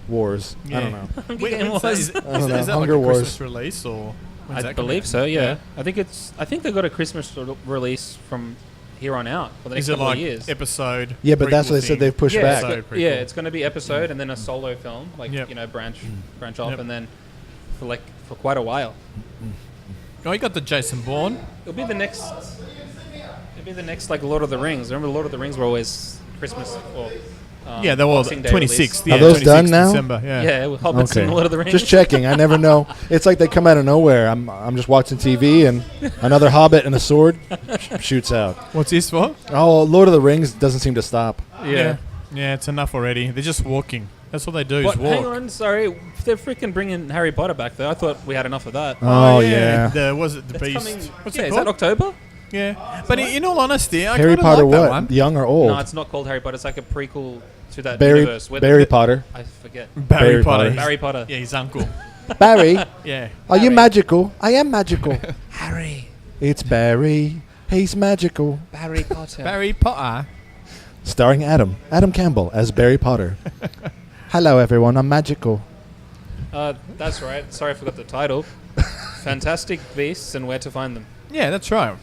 Wars. I Yeah. don't know. Wait, Game when's that? was- Is I don't know. that like Hunger a Wars. Christmas release or? when's I that coming believe out? so. Yeah. I think they got a Christmas release from here on out for the next Is it couple like of years. episode? Yeah, but that's prequel what they said thing? they've pushed yeah, back. it's Episode go- yeah, prequel. it's going to be episode and then a solo film, like Yep. branch off, Yep. and then for quite a while. Oh, you got the Jason Bourne. It'll be the next. It'll be the next like Lord of the Rings. Remember, Lord of the Rings were always Christmas or. Yeah, they were Boxing Day 26th. release. Yeah, Are those 26th done now? December, Yeah, with Hobbits and Lord of the Rings. Just checking. I never know. It's like they come out of nowhere. I'm just watching TV and another Hobbit and a sword shoots out. What's this for? Oh, Lord of the Rings doesn't seem to stop. Yeah. Yeah, it's enough already. They're just walking. That's what they do, But is walk. hang on, sorry, they're freaking bringing Harry Potter back though. I thought we had enough of that. Oh, yeah. Was it the That's Beast? coming. What's Yeah, it is called? that October? Yeah. But in all honesty, I Harry kinda Potter like that what? one. Young or old? No, it's not called Harry Potter. It's like a prequel to that Barry universe. where Barry the- Potter. I forget. Barry Potter. Barry Potter. Yeah, his uncle. Barry, Yeah. are you Harry. magical? I am magical. Harry. It's Barry. He's magical. Barry Potter. Barry Potter. Starring Adam Campbell as Barry Potter. Hello, everyone. I'm magical. That's right. Sorry, I forgot the title. Fantastic Beasts and Where to Find Them. Yeah, that's right.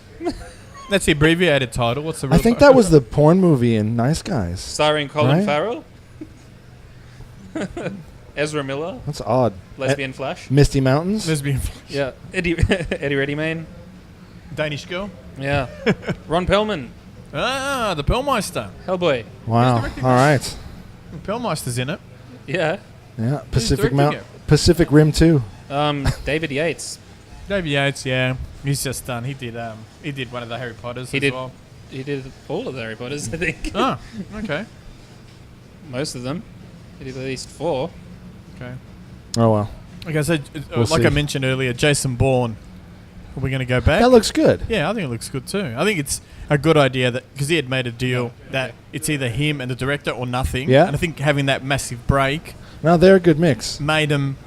That's the abbreviated title. What's the real I think that was the porn movie in Nice Guys. Starring Colin Right? Farrell. Ezra Miller. That's odd. Lesbian Flash. Misty Mountains. Lesbian Yeah. Eddie Redmayne. Danish girl. Yeah. Ron Perlman. Ah, the Pearlmeister. Hellboy. Wow. directing All right. The Pearlmeister's in it. Yeah. Yeah. Pacific directing Pacific Rim 2. David Yates. David Yates, yeah. He's just done. He did one of the Harry Potters He as did- well. He did all of the Harry Potters, I think. Oh, okay. Most of them. He did at least 4. Okay. Oh well. Okay, so We'll like see. I mentioned earlier, Jason Bourne. Are we going to go back? That looks good. Yeah, I think it looks good too. I think it's a good idea that because he had made a deal that it's either him and the director or nothing. Yeah. And I think having that massive break Now they're a good mix. made him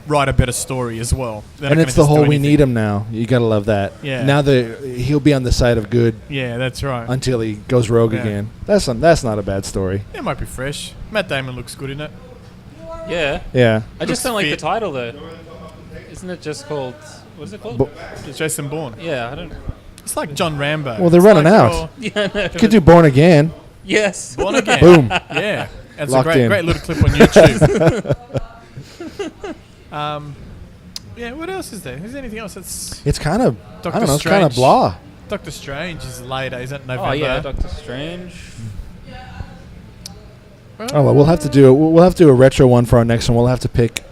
write a better story as well. They're And not it's gonna the just whole do we anything. need him now. You gotta love that. Yeah. Now he'll be on the side of good Yeah, that's right. until he goes rogue Yeah. again. That's not a bad story. It might be fresh. Matt Damon looks good in it. Yeah. Yeah. I just Looks don't like the fit. title, though. Isn't it just called... What is it called? But- It's Jason Bourne. Yeah, I don't... It's like John Rambo. Well, they're It's running like out. Yeah, no. Could do Born Again. Yes. Born Again. Boom. Yeah. That's Locked a great, in. great little clip on YouTube. Yeah, what else is there? Is there anything else that's... It's kind of Doctor I don't know. It's kind of Strange. blah. Doctor Strange is later, isn't November? Oh, yeah, Doctor Strange. Oh well, we'll have to do we'll have to do a retro one for our next one. We'll have to pick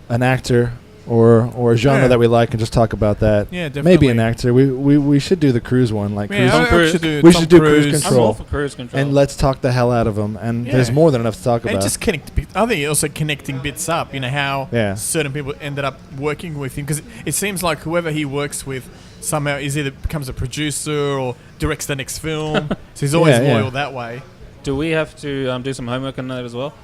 an actor or a genre Yeah. that we like and just talk about that. Yeah, definitely. Maybe an actor. We should do the cruise one, like Yeah, cruise, I Cruise. should do We Tom should do Cruise Cruise. I'm Control. all for cruise control. and let's talk the hell out of them. And Yeah. there's more than enough to talk And about. just connect. I think also connecting bits up. You know how Yeah. certain people ended up working with him because it seems like whoever he works with somehow is either becomes a producer or directs the next film. So he's always Yeah, yeah. loyal that way. Do we have to do some homework on that as well?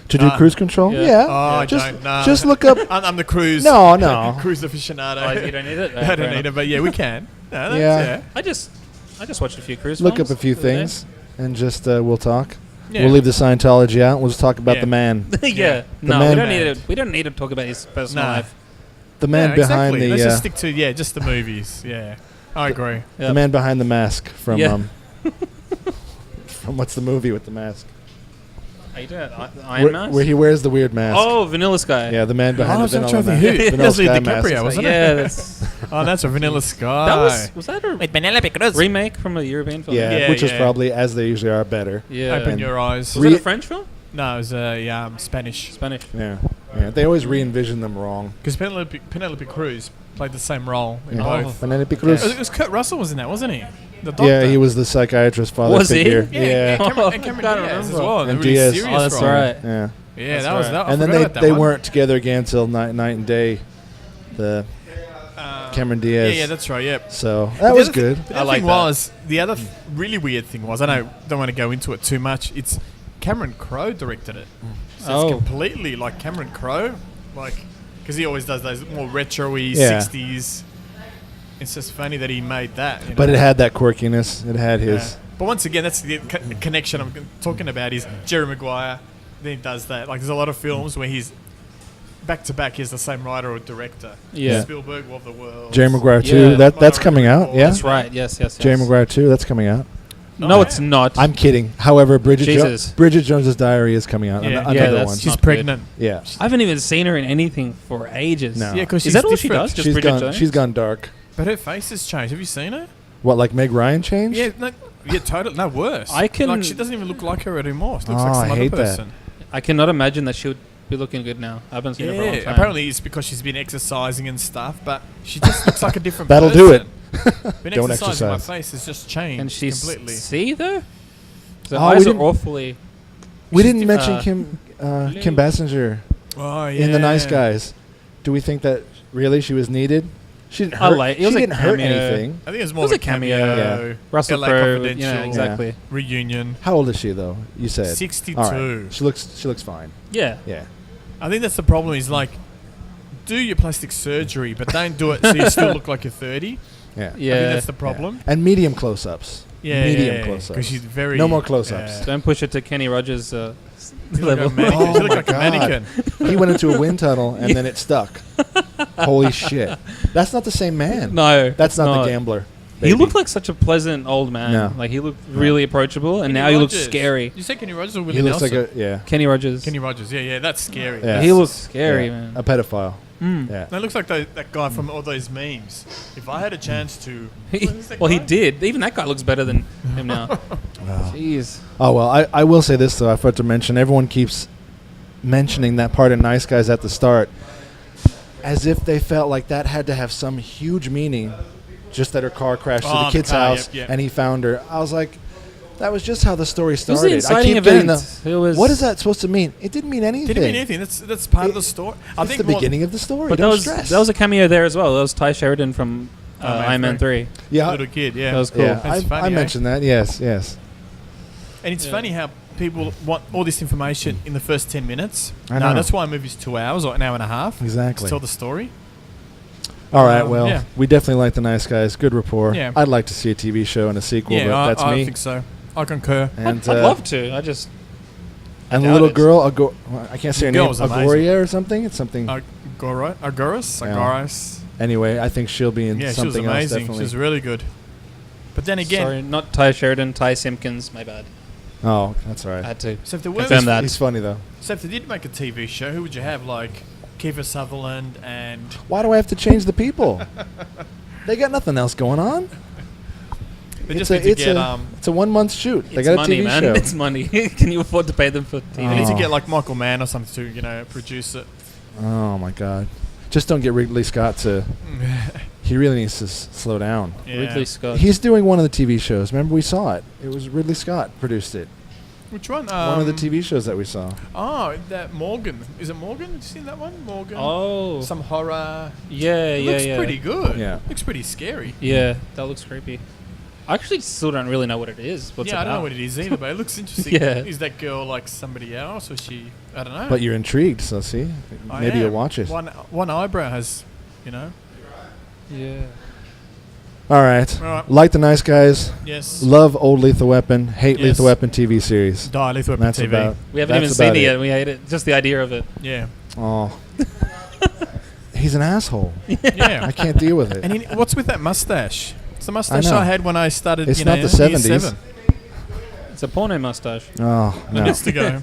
To do Cruise Control? Yeah. Yeah. Oh, I just, don't know. just look up. I'm the cruise. No. cruise aficionado. Oh, you don't need it? I don't need it, but yeah, we can. No, that's, Yeah. I just watched a few cruise Look films up a few the other day. things and just we'll talk. Yeah. We'll leave the Scientology out. We'll just talk about Yeah. the man. Yeah. The No, man- we don't need to. We don't need to talk about his personal Nah. life. The man Yeah, behind exactly. Let's the just stick to just the movies. Yeah, I agree. the man behind the mask from Yeah. from what's the movie with the mask? Are you doing it? Iron Man? Where he wears the weird mask. Oh, Vanilla Sky. Yeah, the man behind Oh, the so I'm vanilla trying mask. to think who- Vanilla That's Leo Sky DiCaprio, mask. wasn't it? Yeah, that's Oh, that's a Vanilla Sky. that was that a with Penelope Cruz. remake from a European film? Yeah, Yeah, which is yeah. probably, as they usually are, better. Yeah. Open And- your eyes. Was it a French film? No, it was Spanish. Spanish. Yeah. They always re-envision them wrong. Because Penelope Cruz played the same role in Yeah. both. Penelope It Cruz. was Kurt Russell was in that, wasn't he? The doctor. Yeah, he was the psychiatrist father Was he? figure. Yeah, Yeah. and Cameron Can't Diaz as remember. well. And And really Diaz. serious Oh, that's role. right. Yeah. Yeah, That's that was right. that. I And then forgot about that they one. weren't together again until night and day. The Cameron Diaz. Yeah, that's right. Yeah. So that was good. The I other like thing that. was the other really weird thing was don't want to go into it too much. It's Cameron Crowe directed it. So Oh. it's completely like Cameron Crowe, because he always does those more retro-y Yeah. 60s. It's just funny that he made that. You But know? it had that quirkiness. It had Yeah. his. But once again, that's the connection I'm talking about. Is Jerry Maguire? Then he does that. Like there's a lot of films where he's back to back. He's the same writer or director. Yeah. Spielberg, War of the World. Jerry Maguire 2. Yeah. That's coming out. Yeah. That's right. Yes. Jerry Maguire 2. That's coming out. No, Oh, it's yeah. not. I'm kidding. However, Bridget Jesus. Jones's Diary is coming out. Yeah. Another Yeah, one. that's- She's not pregnant. Yeah. I haven't even seen her in anything for ages. No. Yeah, because Is that all she does? Just She's Bridget gone. Jones? She's gone dark. But her face has changed. Have you seen her? What, like Meg Ryan changed? Yeah, totally. No, worse. I can- Like, she doesn't even look like her anymore. She looks Oh, like some I other hate that. person. I cannot imagine that she would be looking good now. I haven't seen her for a long Yeah, time. apparently it's because she's been exercising and stuff, but she just looks like a different That'll person. do it. Been Don't exercising, my exercise. face has just changed Can she completely. see though? The Oh, we eyes are didn't- awfully. We She's didn't mention Kim Basinger Oh, yeah. in The Nice Guys. Do we think that really she was needed? She didn't I hurt, like- it she was a didn't hurt cameo. anything. I think it's It more was of a cameo. Yeah. Russell LA Crowe. Confidential. Yeah, exactly. Reunion. How old is she though? You said 62. All right. She looks fine. Yeah. Yeah. I think that's the problem. Is like, do your plastic surgery, but don't do it so you still look like you're 30. Yeah. I think Yeah. that's the problem. And medium close-ups. Yeah, Medium close-ups. because she's very. No more close-ups. Don't push it to Kenny Rogers She looked level. like a mannequin. Oh She looked my like a God. mannequin. He went into a wind tunnel and then it stuck. Holy shit. That's not the same man. No, That's it's not the gambler. He baby. looked like such a pleasant old man. No. Like he looked really approachable, and Kenny now he looks Rogers. scary. You say Kenny Rogers or Willie He looks Nelson? like a Kenny Rogers. Kenny Rogers. Yeah, that's scary. Yeah. He looks scary, yeah, man. a pedophile. Mm. Yeah. No, it looks like that guy from all those memes. If I had a chance to, who's that Well, he guy? did. Even that guy looks better than him now. Wow. Jeez. Oh well, I will say this though. I forgot to mention. Everyone keeps mentioning that part of Nice Guys at the start, as if they felt like that had to have some huge meaning. Just that her car crashed to Oh, the the kid's car, house yep, yep. and he found her. I was like, that was just how the story It was the started. I inciting keep getting event. It was. what is that supposed to mean? It didn't mean anything. Didn't mean anything. That's part of the story. I It's think the more- beginning of the story. But that Don't was stress. a cameo there as well. That was Ty Sheridan from Iron Man 3. yeah. little kid. Yeah, That was cool. Yeah, That's funny, I eh? mentioned that. Yes, yes. And it's Yeah. funny how people want all this information in the first 10 minutes. I No, know. that's why a movie's 2 hours or an hour and a half. Exactly. To tell the story. All right. Well, yeah. we definitely like the Nice Guys. Good rapport. Yeah. I'd like to see a TV show and a sequel, Yeah, but that's I me. think so. I concur. And I'd love to. I just. and the doubt little it. girl, I can't say her The name, girl's amazing. Agoria or something. It's something. Agoras? Yeah. Agoras. Anyway, I think she'll be in Yeah, she was something else. amazing. She Definitely. was really good. But then again, Sorry, not Ty Sheridan. Ty Simpkins. My bad. Oh, that's all I right. had to. so if there were Confirm that. He's funny though. So if they did make a TV show, who would you have? Like Kiefer Sutherland and Why do I have to change the people? They got nothing else going on. they It's just a- need to it's get a- It's a 1 month shoot. They It's got a money, TV man. show. It's money. Can you afford to pay them for TV? they need to Oh. get like Michael Mann or something to produce it. Oh my God! Just don't get Ridley Scott to. He really needs to slow down. Yeah. Ridley Scott. He's doing one of the TV shows. Remember we saw it. It was Ridley Scott produced it. Which one? One of the TV shows that we saw. Oh, that Morgan. Is it Morgan? Have you seen that one? Morgan. Oh. Some horror. Yeah, It yeah, looks yeah. pretty good. Yeah. Looks pretty scary. Yeah, that looks creepy. I actually still don't really know what it is. What's yeah, it I don't know about? what it is either, but it looks interesting. Yeah. Is that girl like somebody else, or is she? I don't know. But you're intrigued, so see, I maybe you'll am. watch it. One eyebrow has, Yeah. All right. All right. Like the Nice Guys. Yes. Love old Lethal Weapon. Hate Yes. Lethal Weapon TV series. Die Lethal Weapon That's TV. about. We haven't even that's seen about it yet. We hate it. Just the idea of it. Yeah. Oh. He's an asshole. Yeah. I can't deal with it. And what's with that mustache? It's the mustache know. I had when I started. It's you not know, the year 70s. 7. It's a porno mustache. Oh It no, needs to go.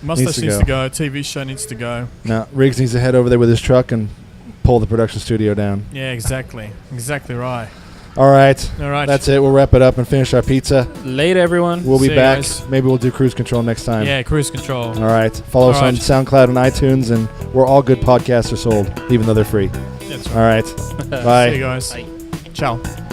Mustache needs to to go. TV show needs to go. no. Riggs needs to head over there with his truck and pull the production studio down. Yeah, exactly. Exactly right. All right. All right. That's it. We'll wrap it up and finish our pizza. Later, everyone. We'll be See you back. guys. Maybe we'll do cruise control next time. Yeah, cruise control. All right. Follow us All on right. SoundCloud and iTunes, and where all good podcasts are sold, even though they're free. That's All right. right. Bye. See you guys. Bye. Ciao.